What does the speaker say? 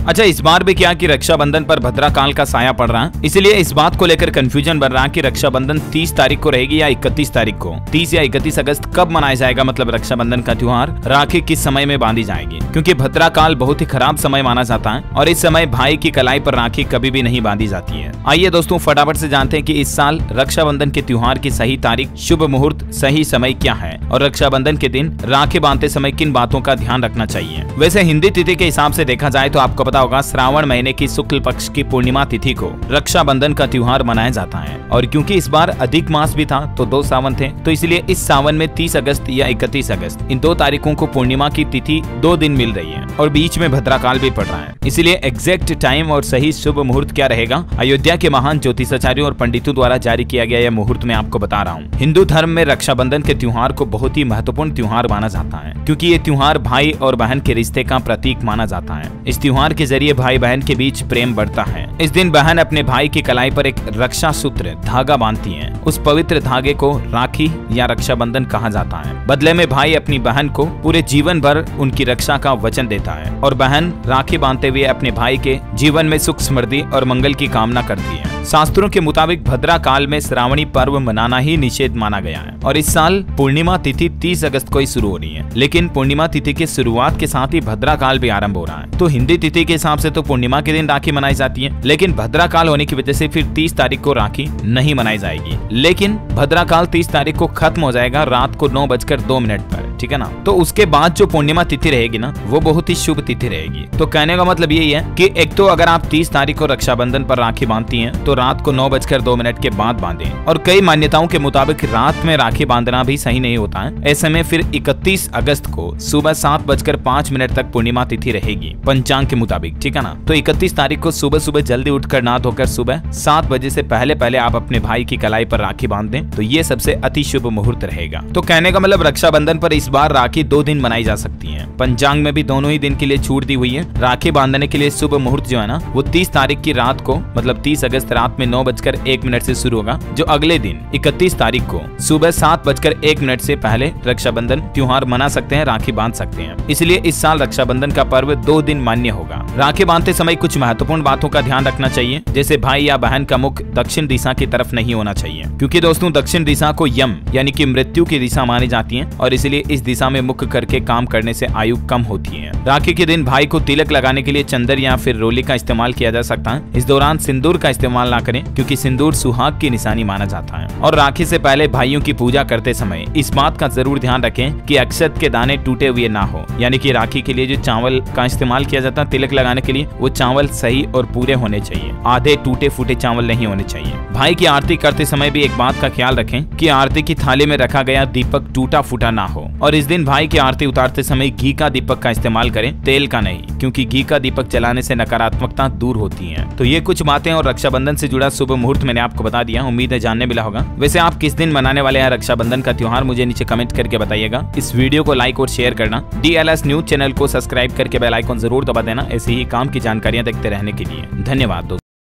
अच्छा, इस बार भी क्या कि रक्षाबंधन पर भद्राकाल का साया पड़ रहा है, इसलिए इस बात को लेकर कंफ्यूजन बन रहा है कि रक्षाबंधन 30 तारीख को रहेगी या 31 तारीख को। 30 या 31 अगस्त कब मनाया जाएगा, मतलब रक्षाबंधन का त्योहार राखी किस समय में बांधी जाएगी, क्योंकि भद्राकाल बहुत ही खराब समय माना जाता है और इस समय भाई की कलाई पर राखी कभी भी नहीं बांधी जाती है। आइए दोस्तों फटाफट से जानते हैं कि इस साल रक्षाबंधन के त्योहार की सही तारीख, शुभ मुहूर्त, सही समय क्या है और रक्षाबंधन के दिन राखी बांधते समय किन बातों का ध्यान रखना चाहिए। वैसे हिंदी तिथि के हिसाब से देखा जाए तो आपको पता होगा श्रावण महीने की शुक्ल पक्ष की पूर्णिमा तिथि को रक्षाबंधन का त्योहार मनाया जाता है और क्योंकि इस बार अधिक मास भी था तो 2 सावन थे, तो इसलिए इस सावन में 30 अगस्त या 31 अगस्त इन 2 तारीखों को पूर्णिमा की तिथि 2 दिन मिल रही है और बीच में भद्राकाल भी पड़ रहा है। इसलिए एग्जैक्ट टाइम और सही शुभ मुहूर्त क्या रहेगा, अयोध्या के महान ज्योतिषाचार्यों और पंडितों द्वारा जारी किया गया यह मुहूर्त मैं आपको बता रहा हूँ। हिंदू धर्म में रक्षाबंधन के त्योहार को बहुत ही महत्वपूर्ण त्योहार माना जाता है, क्योंकि ये त्योहार भाई और बहन के रिश्ते का प्रतीक माना जाता है। इस त्योहार के जरिए भाई बहन के बीच प्रेम बढ़ता है। इस दिन बहन अपने भाई की कलाई पर एक रक्षा सूत्र धागा बांधती है। उस पवित्र धागे को राखी या रक्षाबंधन कहा जाता है। बदले में भाई अपनी बहन को पूरे जीवन भर उनकी रक्षा का वचन देता है और बहन राखी बांधते हुए अपने भाई के जीवन में सुख समृद्धि और मंगल की कामना करती है। शास्त्रों के मुताबिक भद्राकाल में श्रावणी पर्व मनाना ही निषेध माना गया है और इस साल पूर्णिमा तिथि 30 अगस्त को ही शुरू हो रही है, लेकिन पूर्णिमा तिथि के शुरुआत के साथ ही भद्राकाल भी आरंभ हो रहा है। तो हिंदी तिथि के हिसाब से तो पूर्णिमा के दिन राखी मनाई जाती है, लेकिन भद्राकाल होने की वजह से फिर 30 तारीख को राखी नहीं मनाई जाएगी। लेकिन भद्राकाल 30 तारीख को खत्म हो जाएगा रात को 9:02 पर, ठीक है ना। तो उसके बाद जो पूर्णिमा तिथि रहेगी ना, वो बहुत ही शुभ तिथि रहेगी। तो कहने का मतलब यही है कि एक तो अगर आप 30 तारीख को रक्षाबंधन पर राखी बांधती हैं तो रात को 9:02 के बाद बांधें। और कई मान्यताओं के मुताबिक रात में राखी बांधना भी सही नहीं होता है। ऐसे में फिर 31 अगस्त को सुबह 7:05 तक पूर्णिमा तिथि रहेगी पंचांग के मुताबिक, ठीक है ना। तो 31 तारीख को सुबह सुबह जल्दी उठकर नहा धोकर सुबह 7 बजे से पहले आप अपने भाई की कलाई पर राखी बांध दें, तो ये सबसे अति शुभ मुहूर्त रहेगा। तो कहने का मतलब रक्षाबंधन पर इस बार राखी 2 दिन मनाई जा सकती है। पंचांग में भी दोनों ही दिन के लिए छूट दी हुई है। राखी बांधने के लिए शुभ मुहूर्त जो है ना, वो 30 तारीख की रात को, मतलब 30 अगस्त रात में 9:01 से शुरू होगा, जो अगले दिन 31 तारीख को सुबह 7:01 से पहले रक्षाबंधन त्योहार मना सकते हैं, राखी बांध सकते हैं। इसलिए इस साल रक्षाबंधन का पर्व 2 दिन मान्य होगा। राखी बांधते समय कुछ महत्वपूर्ण बातों का ध्यान रखना चाहिए, जैसे भाई या बहन का मुख दक्षिण दिशा की तरफ नहीं होना चाहिए, क्योंकि दोस्तों दक्षिण दिशा को यम यानी कि मृत्यु की दिशा मानी जाती है और इसलिए इस दिशा में मुख करके काम करने से आयु कम होती है। राखी के दिन भाई को तिलक लगाने के लिए चंदन या फिर रोली का इस्तेमाल किया जा सकता है। इस दौरान सिंदूर का इस्तेमाल ना करें, क्योंकि सिंदूर सुहाग की निशानी माना जाता है। और राखी से पहले भाइयों की पूजा करते समय इस बात का जरूर ध्यान रखें कि अक्षत के दाने टूटे हुए ना हो, यानी कि राखी के लिए जो चावल का इस्तेमाल किया जाता है तिलक लगाने के लिए, वो चावल सही और पूरे होने चाहिए, आधे टूटे फूटे चावल नहीं होने चाहिए। भाई की आरती करते समय भी एक बात का ख्याल रखें कि आरती की थाली में रखा गया दीपक टूटा फूटा ना हो। और इस दिन भाई की आरती उतारते समय घी का दीपक का इस्तेमाल करें, तेल का नहीं, क्योंकि घी का दीपक जलाने से नकारात्मकता दूर होती है। तो ये कुछ बातें और रक्षाबंधन से जुड़ा शुभ मुहूर्त मैंने आपको बता दिया, उम्मीद है जानने मिला होगा। वैसे आप किस दिन मनाने वाले हैं रक्षाबंधन का त्योहार, मुझे नीचे कमेंट करके बताइएगा। इस वीडियो को लाइक और शेयर करना, DLS न्यूज चैनल को सब्सक्राइब करके बेल आइकन जरूर दबा देना, ऐसे ही काम की जानकारियां देखते रहने के लिए। धन्यवाद दोस्तों।